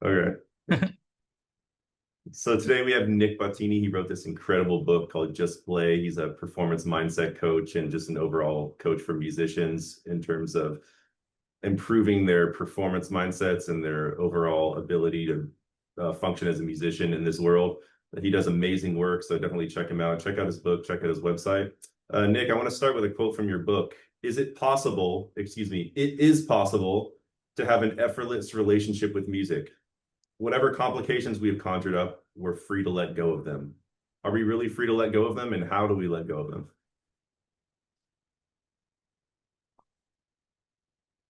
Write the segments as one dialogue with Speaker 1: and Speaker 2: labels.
Speaker 1: Okay. So today we have Nick Bottini. He wrote this incredible book called Just Play. He's a performance mindset coach and just an overall coach for musicians in terms of improving their performance mindsets and their overall ability to function as a musician in this world. He does amazing work, so definitely check him out. Check out his book, check out his website. Nick, I want to start with a quote from your book. Is it possible, excuse me, it is possible to have an effortless relationship with music? Whatever complications we have conjured up, we're free to let go of them. Are we really free to let go of them? And how do we let go of them?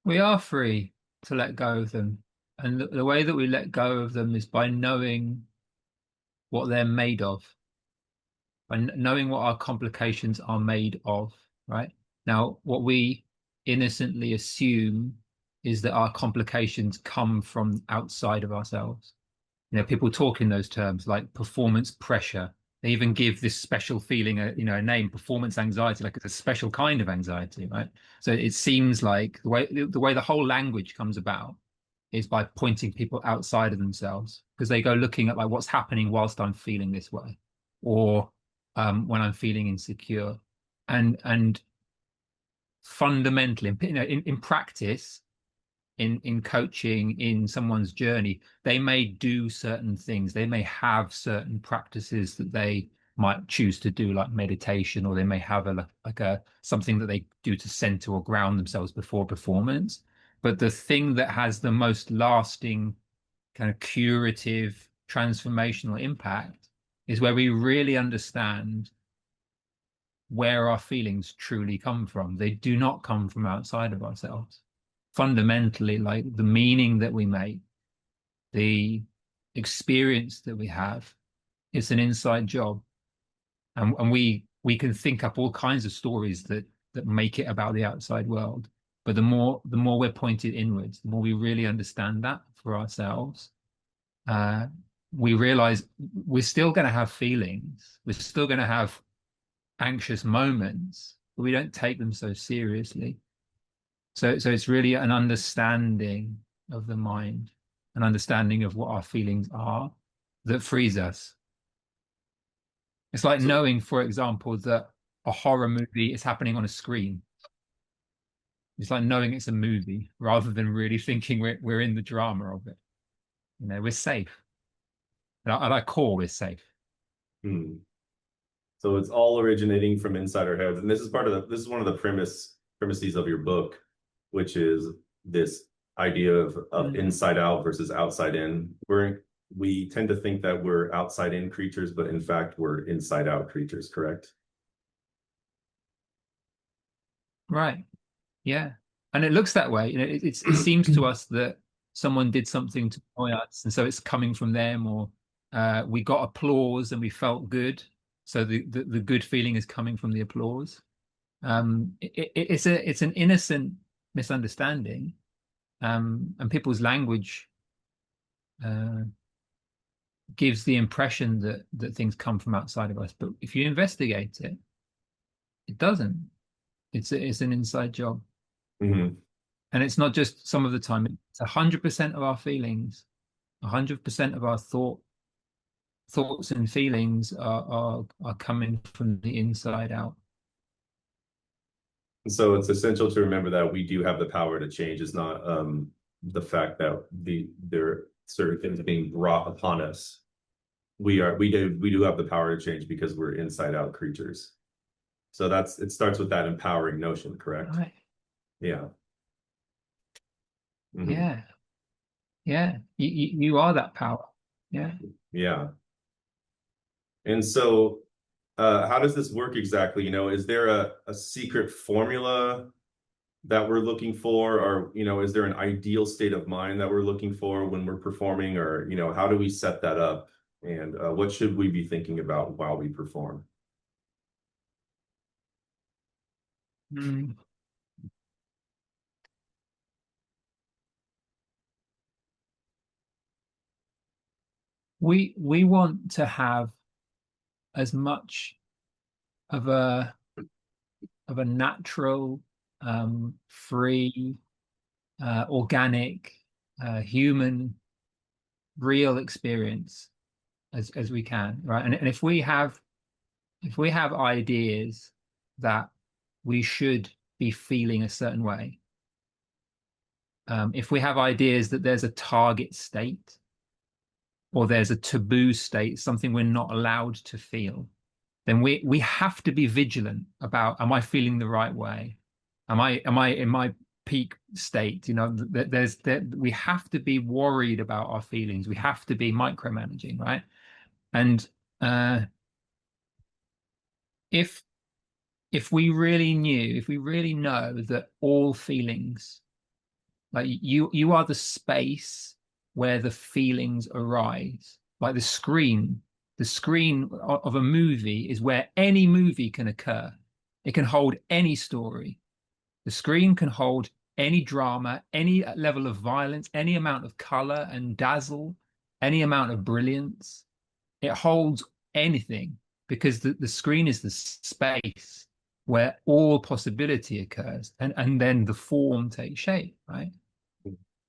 Speaker 2: We are free to let go of them. And the way that we let go of them is by knowing what they're made of, by knowing what our complications are made of, right? Now, what we innocently assume is that our complications come from outside of ourselves. People talk in those terms like performance pressure. They even give this special feeling a name, performance anxiety, like it's a special kind of anxiety, right? So it seems like the way the whole language comes about is by pointing people outside of themselves because they go looking at like what's happening whilst I'm feeling this way, or when I'm feeling insecure, and fundamentally, in practice, in coaching, in someone's journey, they may do certain things. They may have certain practices that they might choose to do, like meditation, or they may have a something that they do to center or ground themselves before performance. But the thing that has the most lasting kind of curative transformational impact is where we really understand where our feelings truly come from. They do not come from outside of ourselves. Fundamentally, like the meaning that we make, the experience that we have, it's an inside job. And we can think up all kinds of stories that make it about the outside world. But the more we're pointed inwards, the more we really understand that for ourselves, uh, we realize we're still going to have feelings. We're still going to have anxious moments, but we don't take them so seriously. So it's really an understanding of the mind, an understanding of what our feelings are that frees us. It's like
Speaker 1: So,
Speaker 2: knowing, for example, that a horror movie is happening on a screen. It's like knowing it's a movie rather than really thinking we're in the drama of it. We're safe. At our core, we're safe.
Speaker 1: hmm. So it's all originating from inside our heads. And this is one of the premises of your book, which is this idea of
Speaker 2: Mm.
Speaker 1: inside out versus outside in. We tend to think that we're outside in creatures, but in fact we're inside out creatures, correct?
Speaker 2: Right. Yeah. And it looks that way. It seems to us that someone did something to annoy us, and so it's coming from them, or we got applause and we felt good. So the good feeling is coming from the applause. It's an innocent misunderstanding, and people's language uh, gives the impression that things come from outside of us. But if you investigate it, it doesn't. It's an inside job.
Speaker 1: Mhm.
Speaker 2: And it's not just some of the time, it's 100% of our feelings, 100% of our thoughts and feelings are coming from the inside out.
Speaker 1: So it's essential to remember that we do have the power to change. It's not the fact that there are certain things being brought upon us. We do have the power to change because we're inside out creatures. So it starts with that empowering notion, correct?
Speaker 2: Right.
Speaker 1: Yeah. Hmm.
Speaker 2: Yeah. Yeah. You are that power. Yeah.
Speaker 1: Yeah. And so how does this work exactly? Is there a secret formula that we're looking for, or is there an ideal state of mind that we're looking for when we're performing, or how do we set that up, and what should we be thinking about while we perform?
Speaker 2: Mm. We want to have as much of a natural, free, organic, human real experience as we can, right? And if we have ideas that we should be feeling a certain way, if we have ideas that there's a target state or there's a taboo state, something we're not allowed to feel, then we have to be vigilant about, am I feeling the right way? Am I in my peak state? You know, we have to be worried about our feelings. We have to be micromanaging, right? And uh, if if we really know that all feelings, like you are the space where the feelings arise, like the screen of a movie is where any movie can occur. It can hold any story. The screen can hold any drama, any level of violence, any amount of color and dazzle, any amount of brilliance. It holds anything because the screen is the space where all possibility occurs, and then the form takes shape, right?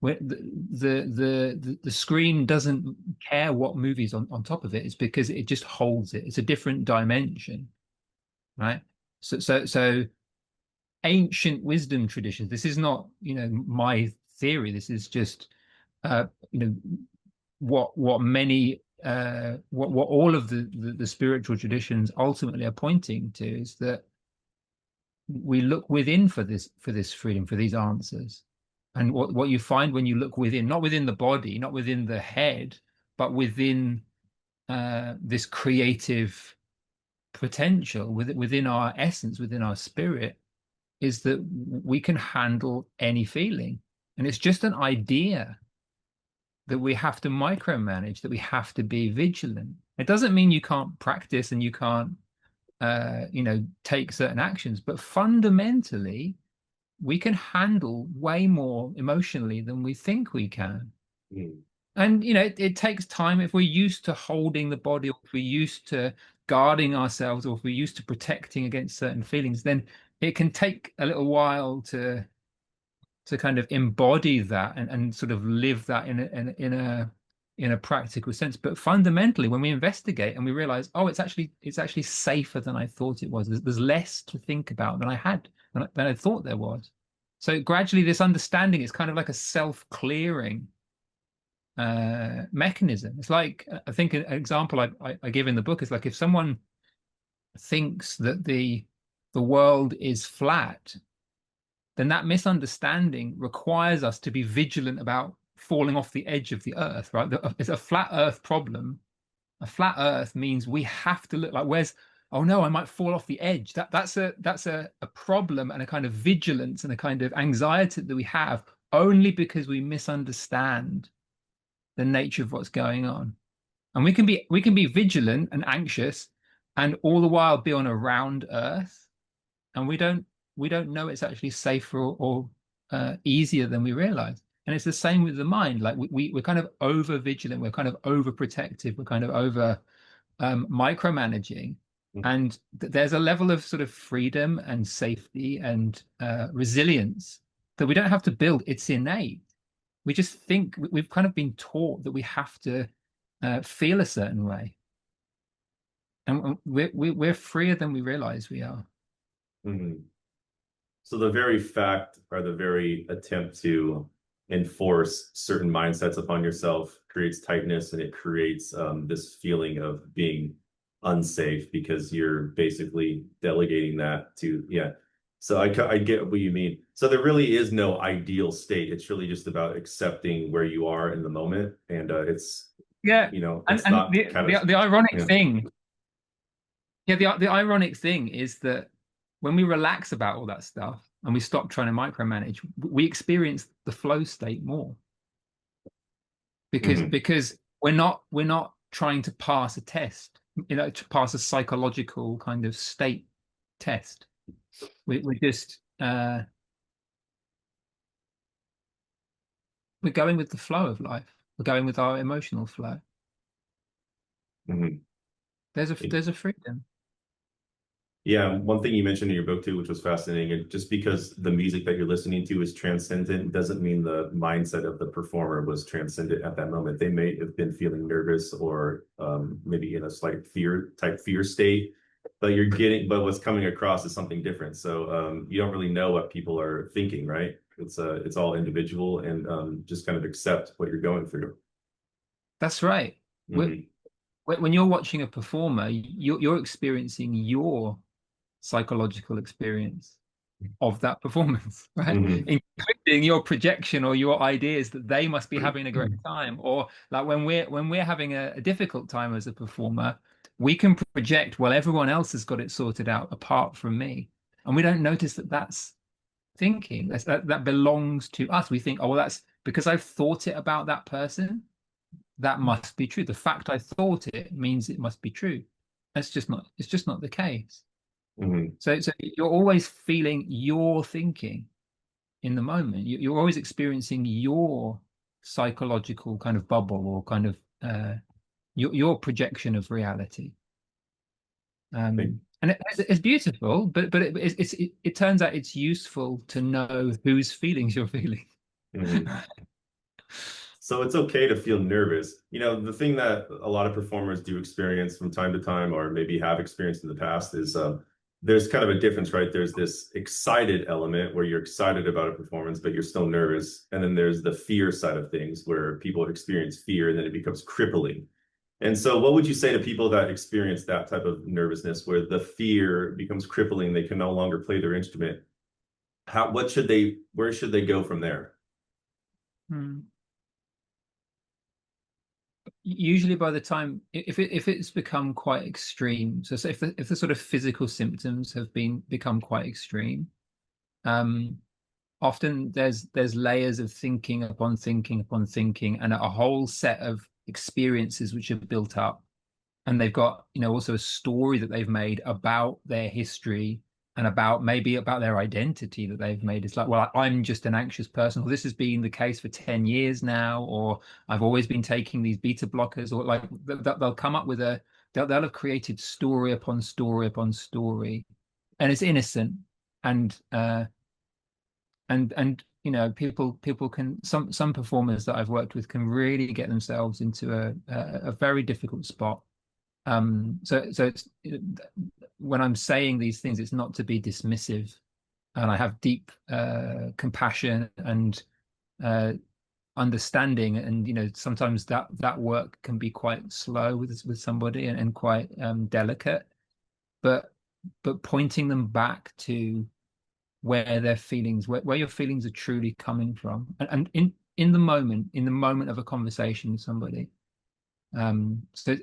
Speaker 2: Where the screen doesn't care what movie's on top of it. It's because it just holds it. It's a different dimension, right? So ancient wisdom traditions. This is not, my theory. This is just, uh, you know, what many, what all of the spiritual traditions ultimately are pointing to is that we look within for this freedom, for these answers. And what you find when you look within, not within the body, not within the head, but within this creative potential, within our essence, within our spirit, is that we can handle any feeling. And it's just an idea that we have to micromanage, that we have to be vigilant. It doesn't mean you can't practice and you can't, take certain actions, but fundamentally, we can handle way more emotionally than we think we can.
Speaker 1: Mm.
Speaker 2: And it takes time. If we're used to holding the body, or if we're used to guarding ourselves, or if we're used to protecting against certain feelings, then it can take a little while to kind of embody that and sort of live that in a practical sense. But fundamentally, when we investigate and we realize, oh, it's actually safer than I thought it was. There's less to think about than I thought there was. So gradually, this understanding is kind of like a self-clearing mechanism. It's like, I think an example I give in the book is like, if someone thinks that the world is flat, then that misunderstanding requires us to be vigilant about falling off the edge of the earth, right? It's a flat earth problem. A flat earth means we have to look like, oh no, I might fall off the edge. That's a problem, and a kind of vigilance and a kind of anxiety that we have only because we misunderstand the nature of what's going on. And we can be vigilant and anxious and all the while be on a round earth, and we don't know it's actually safer or easier than we realize. And it's the same with the mind. Like we're kind of over vigilant, we're kind of over protective, we're kind of over micromanaging.
Speaker 1: Mhm.
Speaker 2: And there's a level of sort of freedom and safety and resilience that we don't have to build. It's innate. We just think we've kind of been taught that we have to feel a certain way, and we're freer than we realize we are.
Speaker 1: Mhm. So the very fact or the very attempt to enforce certain mindsets upon yourself creates tightness, and it creates this feeling of being unsafe because you're basically delegating that to, yeah. So I get what you mean. So there really is no ideal state. It's really just about accepting where you are in the moment. And
Speaker 2: Yeah, and
Speaker 1: it's not kind of,
Speaker 2: the ironic
Speaker 1: yeah.
Speaker 2: thing, yeah, the ironic thing is that when we relax about all that stuff and we stop trying to micromanage, we experience the flow state more, because
Speaker 1: Mhm.
Speaker 2: because we're not trying to pass a test, to pass a psychological kind of state test. We're just we're going with the flow of life. We're going with our emotional flow.
Speaker 1: Mhm.
Speaker 2: There's a freedom.
Speaker 1: Yeah, one thing you mentioned in your book too, which was fascinating, and just because the music that you're listening to is transcendent doesn't mean the mindset of the performer was transcendent at that moment. They may have been feeling nervous or maybe in a slight fear state, but what's coming across is something different. So you don't really know what people are thinking, right? It's all individual, and just kind of accept what you're going through.
Speaker 2: That's right.
Speaker 1: Hmm.
Speaker 2: When you're watching a performer, you're experiencing your psychological experience of that performance, right?
Speaker 1: Hmm.
Speaker 2: Including your projection or your ideas that they must be having a great time. Or like when we're having a difficult time as a performer, we can project, well, everyone else has got it sorted out apart from me. And we don't notice that that's thinking. That belongs to us. We think, oh, well, that's because I've thought it about that person. That must be true. The fact I thought it means it must be true. It's just not the case.
Speaker 1: Hmm.
Speaker 2: So you're always feeling your thinking in the moment. You're always experiencing your psychological kind of bubble or kind of your projection of reality. And it's beautiful, but it turns out it's useful to know whose feelings you're feeling.
Speaker 1: Hmm. So it's okay to feel nervous. You know, the thing that a lot of performers do experience from time to time, or maybe have experienced in the past, is there's kind of a difference, right? There's this excited element where you're excited about a performance, but you're still nervous. And then there's the fear side of things where people experience fear and then it becomes crippling. And so, what would you say to people that experience that type of nervousness where the fear becomes crippling? They can no longer play their instrument. Where should they go from there?
Speaker 2: Hmm. Usually by the time if it's become quite extreme, so if the sort of physical symptoms have been become quite extreme, um often there's layers of thinking upon thinking upon thinking and a whole set of experiences which are built up, and they've got also a story that they've made about their history and about maybe about their identity that they've made. It's like, well, I'm just an anxious person, or this has been the case for 10 years now, or I've always been taking these beta blockers, or like they'll come up with they'll have created story upon story upon story, and it's innocent. And people can, some performers that I've worked with can really get themselves into a very difficult spot. So when I'm saying these things, it's not to be dismissive, and I have deep compassion and uh, understanding, and sometimes that work can be quite slow with somebody, and quite delicate, but pointing them back to where their feelings, where your feelings are truly coming from, and in the moment of a conversation with somebody. So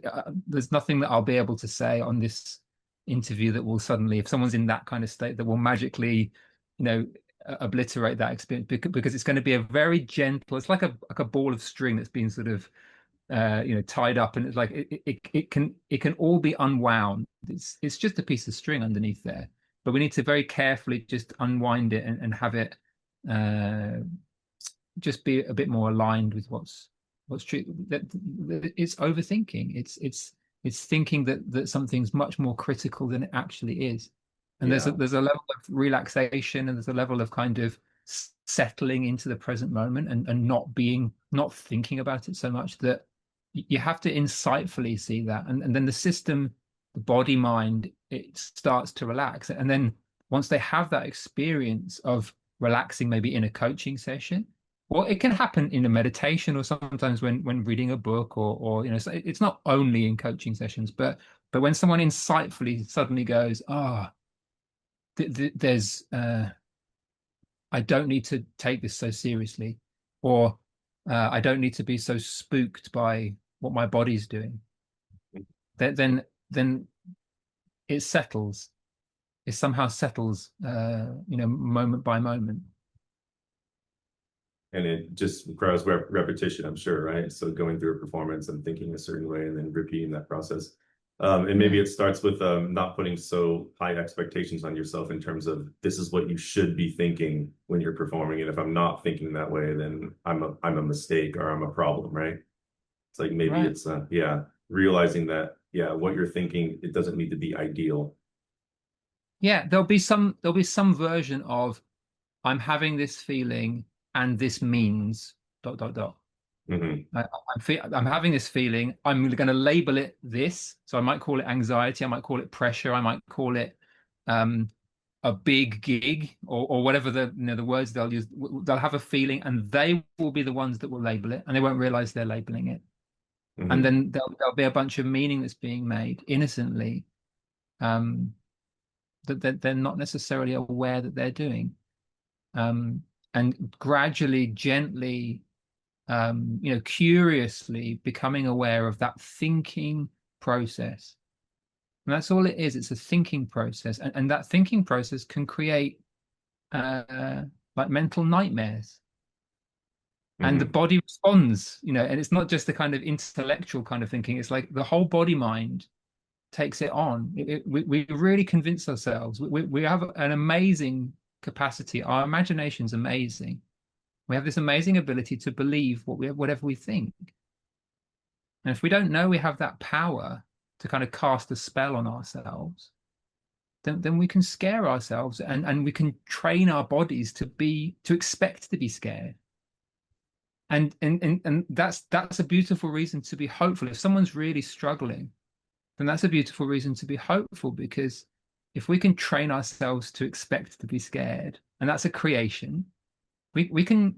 Speaker 2: there's nothing that I'll be able to say on this interview that will suddenly, if someone's in that kind of state, that will magically, you know, obliterate that experience, because it's going to be a very gentle. It's like a ball of string that's been sort of tied up, and it's like it can all be unwound. It's just a piece of string underneath there, but we need to very carefully just unwind it, and have it uh, just be a bit more aligned with what's true. That it's overthinking. It's thinking that something's much more critical than it actually is. And there's a
Speaker 1: Yeah.
Speaker 2: there's a level of relaxation, and there's a level of kind of settling into the present moment, and not thinking about it so much, that you have to insightfully see that, and then the system, the body mind, it starts to relax. And then once they have that experience of relaxing, maybe in a coaching session, well, it can happen in a meditation, or sometimes when reading a book, or so it's not only in coaching sessions, but when someone insightfully suddenly goes, there's I don't need to take this so seriously, or I don't need to be so spooked by what my body's doing. Then it settles. It somehow settles, moment by moment.
Speaker 1: And it just requires repetition, I'm sure, right? So going through a performance and thinking a certain way and then repeating that process. And maybe
Speaker 2: Yeah,
Speaker 1: it starts with not putting so high expectations on yourself in terms of this is what you should be thinking when you're performing. And if I'm not thinking that way, then I'm a mistake or I'm a problem, right? It's like maybe
Speaker 2: right.
Speaker 1: it's yeah, realizing that yeah, what you're thinking, it doesn't need to be ideal.
Speaker 2: Yeah, there'll be some version of I'm having this feeling and this means dot dot dot.
Speaker 1: Hmm.
Speaker 2: I'm having this feeling. I'm going to label it this. So I might call it anxiety. I might call it pressure. I might call it um, a big gig or whatever the words they'll use. They'll have a feeling, and they will be the ones that will label it, and they won't realize they're labeling it. And
Speaker 1: Hmm.
Speaker 2: then there'll be a bunch of meaning that's being made innocently um, that they're not necessarily aware that they're doing. Um, and gradually, gently curiously becoming aware of that thinking process. And that's all it is. It's a thinking process. And that thinking process can create like mental nightmares. And the
Speaker 1: Hmm.
Speaker 2: body responds, and it's not just the kind of intellectual kind of thinking. It's like the whole body mind takes it on. We really convince ourselves. We have an amazing capacity. Our imagination's amazing. We have this amazing ability to believe whatever we think. And if we don't know we have that power to kind of cast a spell on ourselves, then we can scare ourselves and we can train our bodies to expect to be scared. And that's a beautiful reason to be hopeful. If someone's really struggling, then that's a beautiful reason to be hopeful because if we can train ourselves to expect to be scared, and that's a creation, we can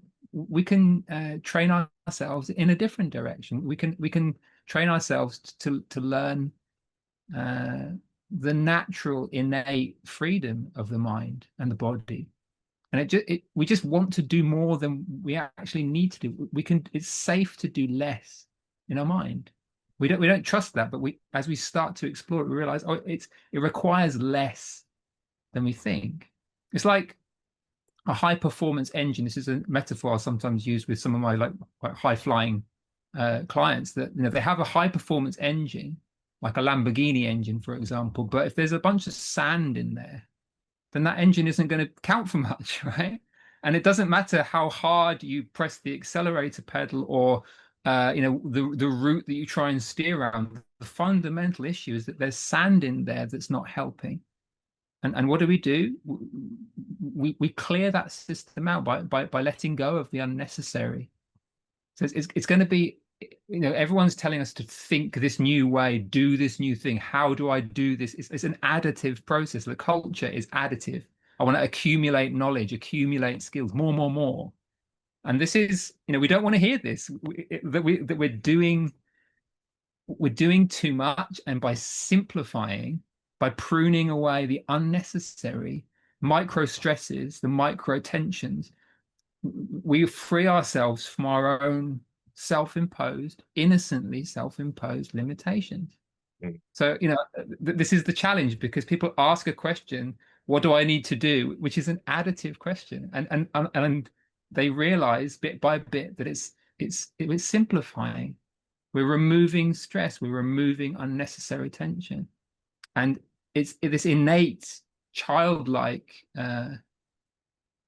Speaker 2: train ourselves in a different direction. We can train ourselves to learn uh, the natural innate freedom of the mind and the body. And we just want to do more than we actually need to do. It's safe to do less in our mind. We don't trust that, but we as we start to explore it, we realize it requires less than we think. It's like a high performance engine. This is a metaphor I sometimes use with some of my like high flying clients that they have a high performance engine, like a Lamborghini engine, for example. But if there's a bunch of sand in there, then that engine isn't going to count for much, right? And it doesn't matter how hard you press the accelerator pedal or the route that you try and steer around. The fundamental issue is that there's sand in there that's not helping. And what do? We clear that system out by letting go of the unnecessary. So it's going to be, everyone's telling us to think this new way, do this new thing. How do I do this? It's an additive process. The culture is additive. I want to accumulate knowledge, accumulate skills, more, more, more. And this is, we don't want to hear this. That we're doing too much, and by simplifying, by pruning away the unnecessary micro stresses, the micro tensions, we free ourselves from our own self-imposed, innocently self-imposed limitations. So, this is the challenge because people ask a question, what do I need to do? Which is an additive question. And they realize bit by bit that it's simplifying. We're removing stress, we're removing unnecessary tension. And it's this innate childlike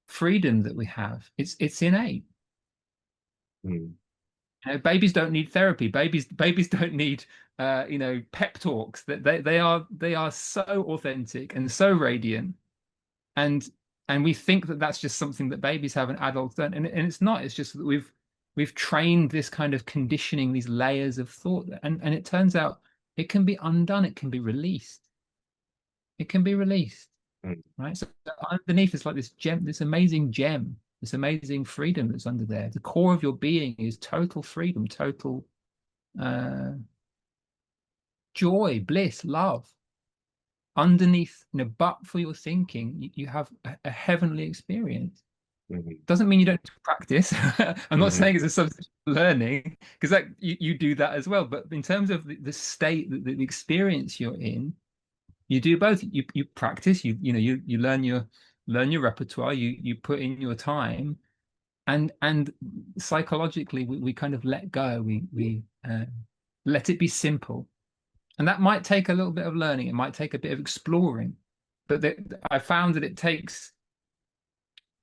Speaker 2: freedom that we have. It's innate.
Speaker 1: Hmm.
Speaker 2: Babies don't need therapy. Babies don't need pep talks. That they are so authentic and so radiant, and and we think that that's just something that babies have and adults don't, and it's not. It's just that we've trained this kind of conditioning, these layers of thought, and it turns out it can be undone. It can be released. It can be released.
Speaker 1: Hmm.
Speaker 2: Right? So underneath is like this gem, this amazing gem, this amazing freedom that's under there. The core of your being is total freedom, total uh, joy, bliss, love. Underneath, but for your thinking, you have a heavenly experience.
Speaker 1: Hmm.
Speaker 2: Doesn't mean you don't practice. I'm not
Speaker 1: Hmm.
Speaker 2: saying it's a substitute for learning, because that you do that as well. But in terms of the state, the experience you're in, you do both. You practice. You learn your repertoire. You put in your time, and psychologically we kind of let go. We let it be simple, and that might take a little bit of learning. It might take a bit of exploring, but I found that it takes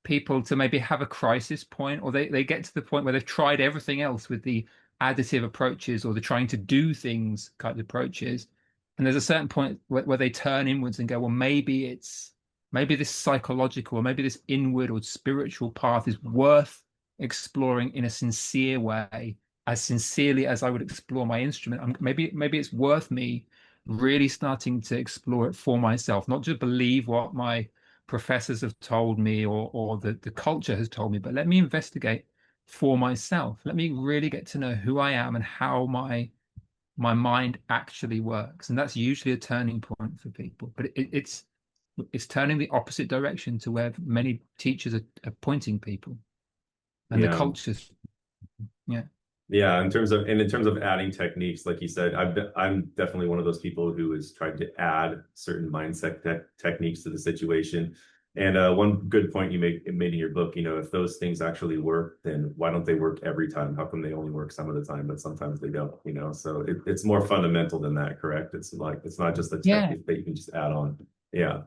Speaker 2: people to maybe have a crisis point, or they get to the point where they've tried everything else with the additive approaches or the trying to do things kind of approaches, and there's a certain point where they turn inwards and go, well, maybe this psychological or maybe this inward or spiritual path is worth exploring in a sincere way, as sincerely as I would explore my instrument. Maybe it's worth me really starting to explore it for myself, not just believe what my professors have told me or the culture has told me, but let me investigate for myself. Let me really get to know who I am and how my mind actually works. And that's usually a turning point for people. But it's turning the opposite direction to where many teachers are pointing people and the
Speaker 1: Yeah.
Speaker 2: cultures. Yeah.
Speaker 1: Yeah, in terms of adding techniques, like you said, I'm definitely one of those people who has tried to add certain mindset techniques to the situation. And one good point you made in your book, if those things actually work, then why don't they work every time? How come they only work some of the time, but sometimes they don't? So it's more fundamental than that, correct? It's like it's not just a
Speaker 2: Yeah.
Speaker 1: technique that you can just add on. Yeah.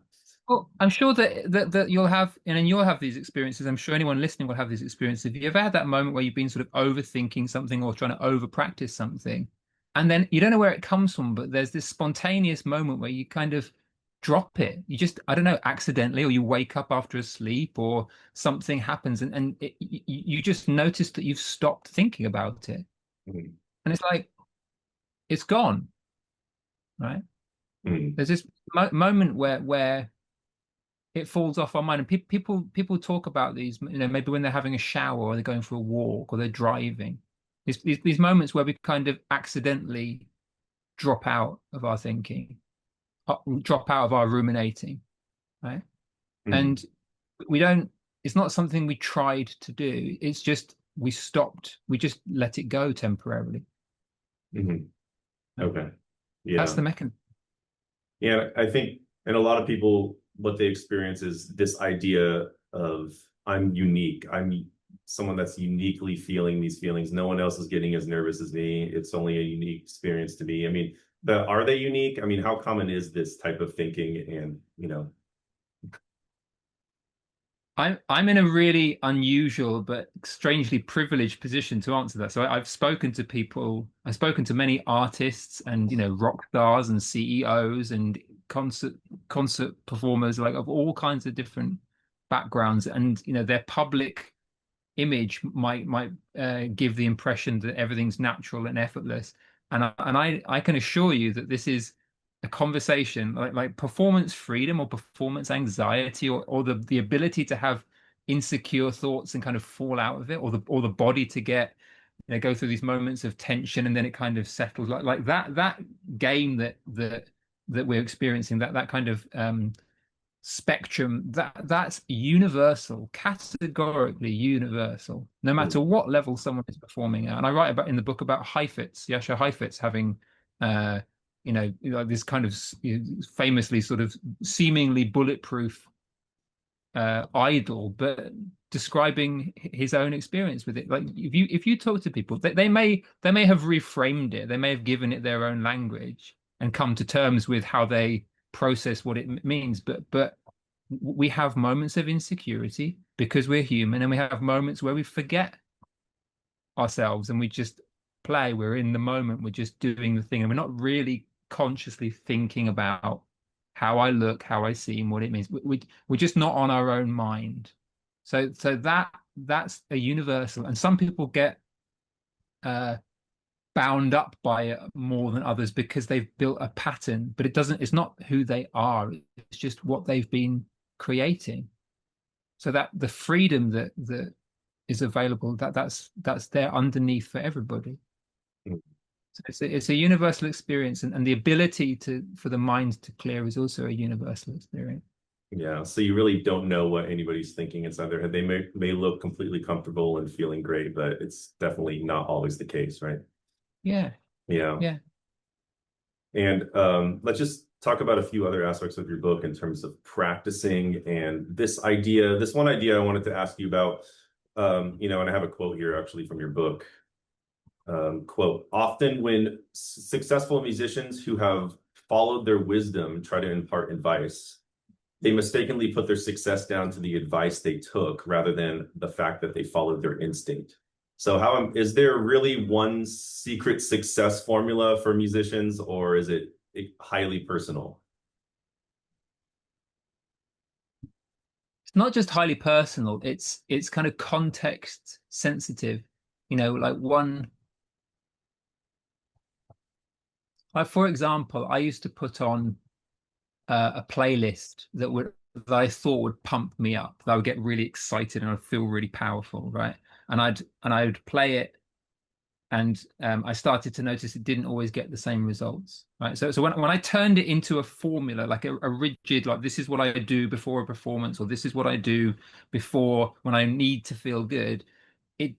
Speaker 2: Well, I'm sure that you'll have, and you'll have these experiences. I'm sure anyone listening will have these experiences. Have you ever had that moment where you've been sort of overthinking something or trying to over practice something, and then you don't know where it comes from, but there's this spontaneous moment where you kind of drop it. You just, I don't know, accidentally, or you wake up after a sleep, or something happens, and you just notice that you've stopped thinking about it,
Speaker 1: Mhm.
Speaker 2: and it's like it's gone, right?
Speaker 1: Mhm.
Speaker 2: There's this moment where it falls off our mind. And people talk about these, maybe when they're having a shower or they're going for a walk or they're driving. These moments where we kind of accidentally drop out of our thinking, drop out of our ruminating, right?
Speaker 1: Mhm.
Speaker 2: And we don't. It's not something we tried to do. It's just we stopped. We just let it go temporarily.
Speaker 1: Mhm. Okay.
Speaker 2: That's
Speaker 1: Yeah.
Speaker 2: the mechanism.
Speaker 1: Yeah, I think, and a lot of people, what they experience is this idea of I'm unique. I'm someone that's uniquely feeling these feelings. No one else is getting as nervous as me. It's only a unique experience to me. I mean, but are they unique? I mean, how common is this type of thinking? And,
Speaker 2: I'm in a really unusual but strangely privileged position to answer that. So I've spoken to people, I've spoken to many artists and rock stars and CEOs and concert performers like of all kinds of different backgrounds, and their public image might give the impression that everything's natural and effortless. And I can assure you that this is a conversation like performance freedom or performance anxiety or the ability to have insecure thoughts and kind of fall out of it, or the body to get go through these moments of tension and then it kind of settles like that game that we're experiencing, that kind of spectrum, that's universal, categorically universal, no matter what level someone is performing at. And I write about in the book about Heifetz, Jascha Heifetz, having this kind of famously sort of seemingly bulletproof idol, but describing his own experience with it. Like if you talk to people, they may have reframed it, they may have given it their own language and come to terms with how they process what it means, but we have moments of insecurity because we're human, and we have moments where we forget ourselves and we just play. We're in the moment, we're just doing the thing, and we're not really consciously thinking about how I look, how I see, and what it means. We're just not on our own mind. So that's a universal, and some people get uh bound up by it more than others because they've built a pattern, but it's not who they are, it's just what they've been creating. So that the freedom that is available, that's there underneath for everybody. So it's a universal experience, and the ability for the mind to clear is also a universal experience.
Speaker 1: yeah. So you really don't know what anybody's thinking inside their head. They may look completely comfortable and feeling great, but it's definitely not always the case, right?
Speaker 2: Yeah,
Speaker 1: Yeah.
Speaker 2: yeah.
Speaker 1: And let's just talk about a few other aspects of your book in terms of practicing and this one idea I wanted to ask you about, and I have a quote here actually from your book. Quote, often when successful musicians who have followed their wisdom try to impart advice, they mistakenly put their success down to the advice they took rather than the fact that they followed their instinct. So how is there really one secret success formula for musicians, or is it highly personal.
Speaker 2: It's not just highly personal, it's kind of context sensitive. Like for example, I used to put on a playlist that I thought would pump me up, that I would get really excited and I'd feel really powerful, right? And I'd play it, and I started to notice it didn't always get the same results, right? So when I turned it into a formula, like a rigid, like this is what I do before a performance, or this is what I do before when I need to feel good, it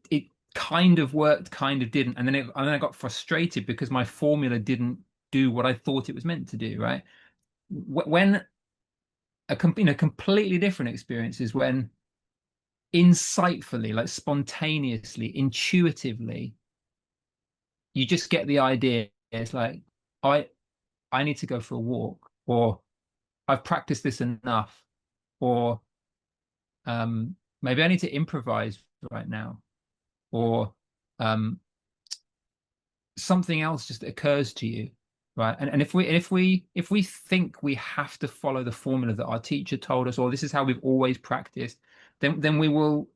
Speaker 2: kind of worked, kind of didn't, and then I got frustrated because my formula didn't do what I thought it was meant to do, right? When completely different experience is when insightfully, like spontaneously, intuitively, you just get the idea. It's like, I I need to go for a walk, or I've practiced this enough, or maybe I need to improvise right now, or um, something else just occurs to you, right? And if we think we have to follow the formula that our teacher told us, or this is how we've always practiced, then we'll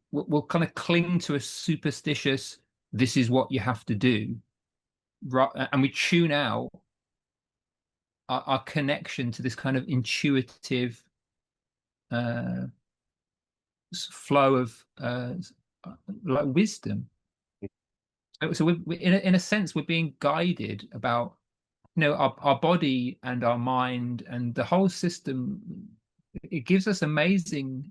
Speaker 2: kind of cling to a superstitious, this is what you have to do, right? And we tune out our connection to this kind of intuitive uh, flow of like wisdom. So in a sense, we're being guided about, our body and our mind and the whole system. It gives us amazing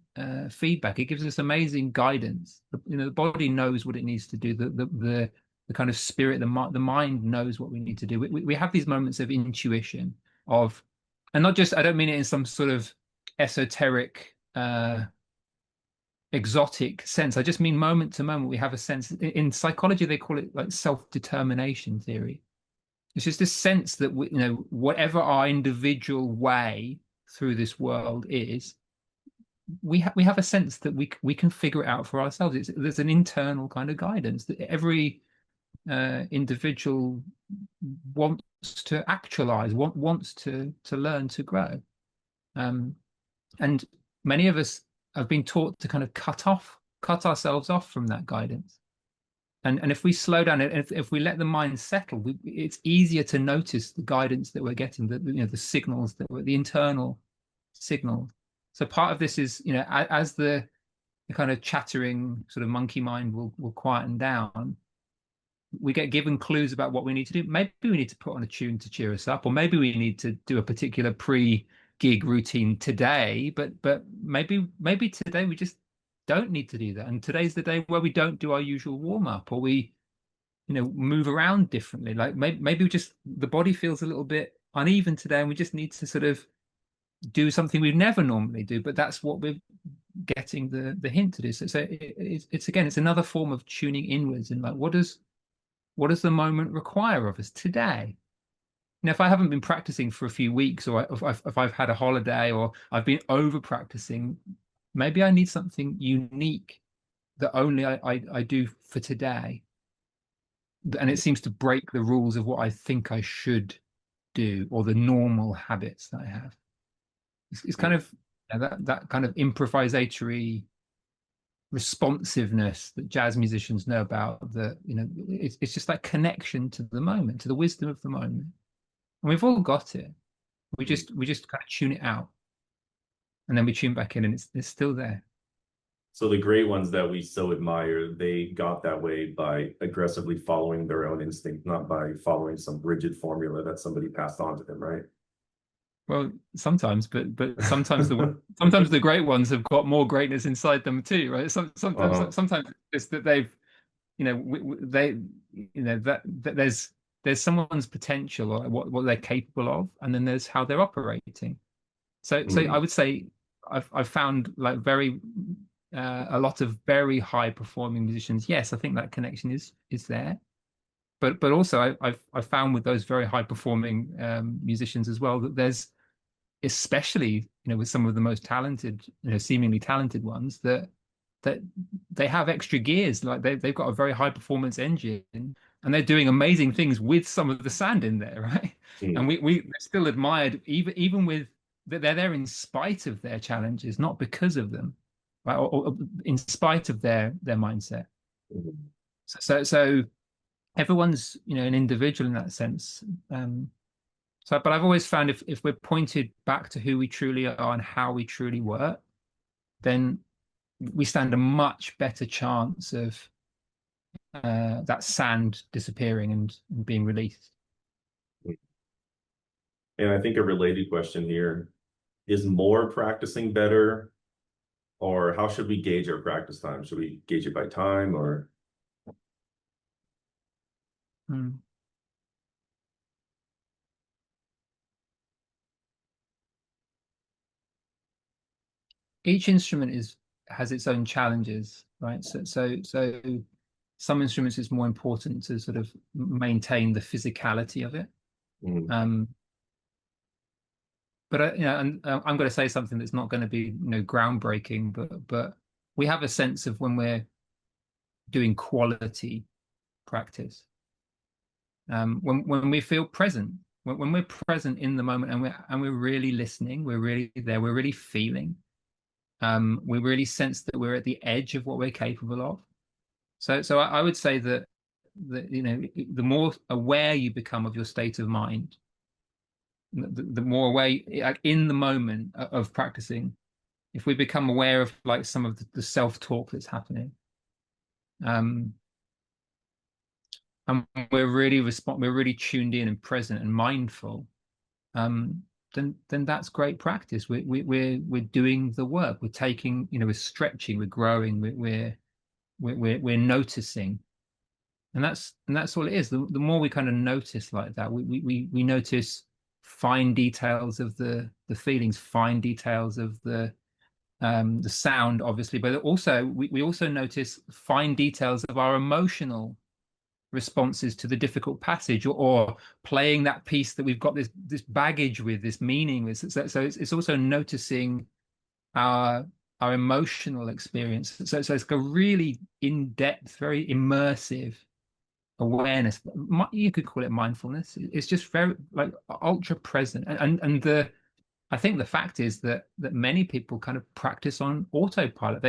Speaker 2: feedback. It gives us amazing guidance. The body knows what it needs to do. The kind of spirit, the mind knows what we need to do. We have these moments of intuition of, and not just, I don't mean it in some sort of esoteric exotic sense. I just mean moment to moment we have a sense. In psychology they call it like self-determination theory. It's just this sense that whatever our individual way through this world is, we have a sense that we can figure it out for ourselves. There's an internal kind of guidance that every individual wants to actualize, wants to learn to grow. um, and many of us have been taught to kind of cut ourselves off from that guidance. And if we slow down, if we let the mind settle, it's easier to notice the guidance that we're getting, the signals the internal signals. So part of this is, as the kind of chattering sort of monkey mind will quieten down, we get given clues about what we need to do. Maybe we need to put on a tune to cheer us up, or maybe we need to do a particular pre-gig routine today. But maybe today we just don't need to do that. And today's the day where we don't do our usual warm up, or we move around differently. Like maybe we just, the body feels a little bit uneven today, and we just need to sort of do something we never normally do. But that's what we're getting the hint to do. So it's again, it's another form of tuning inwards, and like, what does the moment require of us today? Now, if I haven't been practicing for a few weeks, or if I've had a holiday, or I've been over practicing, maybe I need something unique that only I do for today. And it seems to break the rules of what I think I should do, or the normal habits that I have. It's kind of that kind of improvisatory responsiveness that jazz musicians know about. That it's just that connection to the moment, to the wisdom of the moment. And we've all got it. We just kind of tune it out, and then we tune back in, and it's still there.
Speaker 1: So the great ones that we so admire, they got that way by aggressively following their own instinct, not by following some rigid formula that somebody passed on to them, right?
Speaker 2: Well, sometimes, but sometimes the great ones have got more greatness inside them too, right?
Speaker 1: Uh-huh.
Speaker 2: Sometimes it's that they've, they, that there's someone's potential, or what they're capable of, and then there's how they're operating. So I
Speaker 1: Mm.
Speaker 2: would say I've found like a lot of very high performing musicians. Yes, I think that connection is there, but also I've found with those very high performing musicians as well, that there's, especially with some of the most talented, seemingly talented ones, that they have extra gears, like they've got a very high performance engine, and they're doing amazing things with some of the sand in there, right? And
Speaker 1: Mm,
Speaker 2: we still admired, even with that, they're there in spite of their challenges, not because of them, right? Or in spite of their mindset.
Speaker 1: mhm.
Speaker 2: So everyone's, an individual in that sense. But I've always found if we're pointed back to who we truly are and how we truly work, then we stand a much better chance of that sand disappearing and being released.
Speaker 1: And I think a related question here is more practicing better, or how should we gauge our practice time? Should we gauge it by time or?
Speaker 2: Mm. Each instrument has its own challenges, right? So some instruments it's more important to sort of maintain the physicality of it.
Speaker 1: Mhm,
Speaker 2: Um, but and I'm going to say something that's not going to be, groundbreaking, but we have a sense of when we're doing quality practice, when we feel present, when we're present in the moment, and we're really listening, we're really there, we're really feeling, we really sense that we're at the edge of what we're capable of. So I would say that the more aware you become of your state of mind, the more aware, like in the moment of practicing, if we become aware of like some of the self-talk that's happening, um, and we're really tuned in and present and mindful, um, then that's great practice. We're doing the work. We're taking, we're stretching, we're growing, we're noticing, and that's all it is. The more we kind of notice like that, we notice fine details of the feelings, fine details of the sound, obviously, but also we also notice fine details of our emotional responses to the difficult passage, or playing that piece that we've got this baggage with, this meaning with. So it's also noticing our emotional experience. So it's a really in-depth, very immersive awareness. You could call it mindfulness. It's just very like ultra present. And I think the fact is that many people kind of practice on autopilot.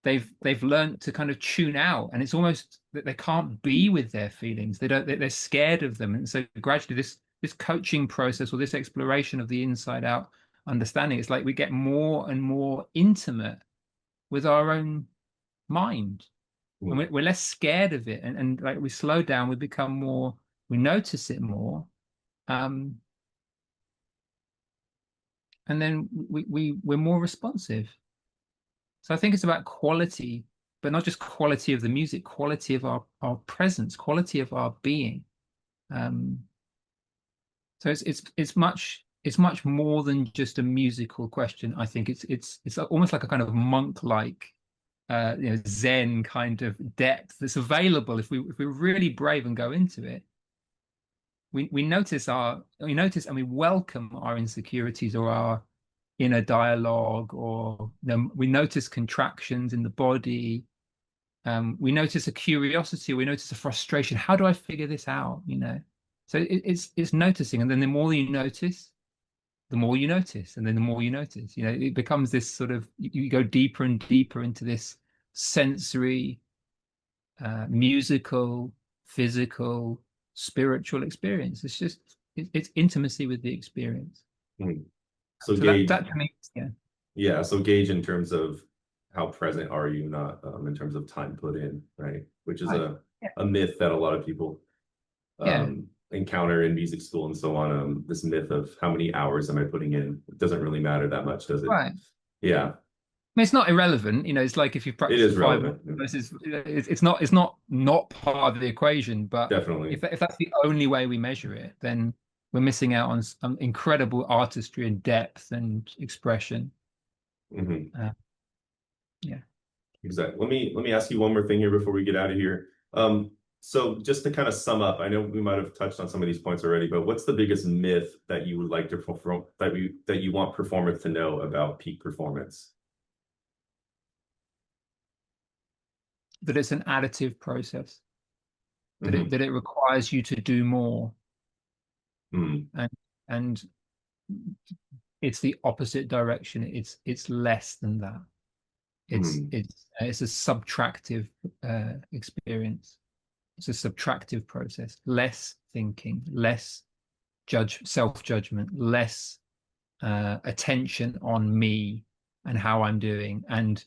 Speaker 2: They've learned to kind of tune out, and it's almost that they can't be with their feelings. They're scared of them. And so gradually this coaching process, or this exploration of the inside out understanding, it's like we get more and more intimate with our own mind, and
Speaker 1: mhm,
Speaker 2: we're less scared of it, and like we slow down, we notice it more, um and then we're more responsive. So I think it's about quality, but not just quality of the music, quality of our presence, quality of our being. Um, so it's much more than just a musical question. I think it's almost like a kind of monk-like, Zen kind of depth that's available if we're really brave and go into it. We notice and we welcome our insecurities, or our inner dialogue, or we notice contractions in the body. We notice a curiosity, we notice a frustration. How do I figure this out? So it's noticing, and then the more you notice, the more you notice, and then the more you notice. It becomes this sort of, you go deeper and deeper into this sensory, musical, physical, spiritual experience. It's intimacy with the experience.
Speaker 1: mhm. So
Speaker 2: So that
Speaker 1: gauge,
Speaker 2: that to me, yeah,
Speaker 1: yeah, so gauge in terms of how present are you, not in terms of time put in, right? Which is
Speaker 2: right, yeah,
Speaker 1: a myth that a lot of people
Speaker 2: yeah,
Speaker 1: encounter in music school and so on. This myth of how many hours am I putting in? It doesn't really matter that much, does it?
Speaker 2: right.
Speaker 1: Yeah,
Speaker 2: I mean, it's not irrelevant. It's like if you
Speaker 1: it
Speaker 2: practice for
Speaker 1: is
Speaker 2: 5 months
Speaker 1: relevant.
Speaker 2: versus, it's not part of the equation. But
Speaker 1: Definitely.
Speaker 2: if that's the only way we measure it, then we're missing out on some incredible artistry and depth and expression.
Speaker 1: Hmm.
Speaker 2: Uh, yeah.
Speaker 1: Exactly. Let me ask you one more thing here before we get out of here. So just to kind of sum up, I know we might have touched on some of these points already, but what's the biggest myth that you would like to perform, that you want performers to know about peak performance?
Speaker 2: That it's an additive process.
Speaker 1: Hmm.
Speaker 2: that it requires you to do more,
Speaker 1: Hmm.
Speaker 2: and and it's the opposite direction. It's less than that.
Speaker 1: Hmm.
Speaker 2: It's a subtractive experience. It's a subtractive process. Less thinking, less self-judgment, less attention on me and how I'm doing, and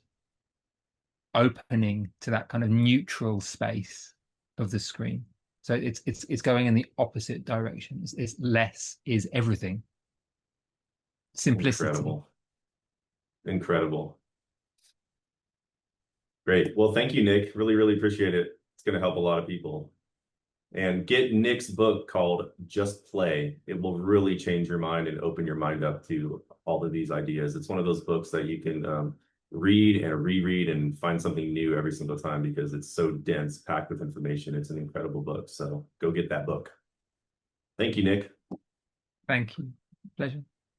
Speaker 2: opening to that kind of neutral space of the screen. So it's going in the opposite direction. It's less is everything. Simplicity.
Speaker 1: Incredible. Incredible. Great. Well, thank you, Nick. Really, really appreciate it. It's going to help a lot of people. And get Nick's book called Just Play. It will really change your mind and open your mind up to all of these ideas. It's one of those books that you can read and reread and find something new every single time because it's so dense, packed with information. It's an incredible book. So go get that book. Thank you, Nick.
Speaker 2: Thank you. Pleasure.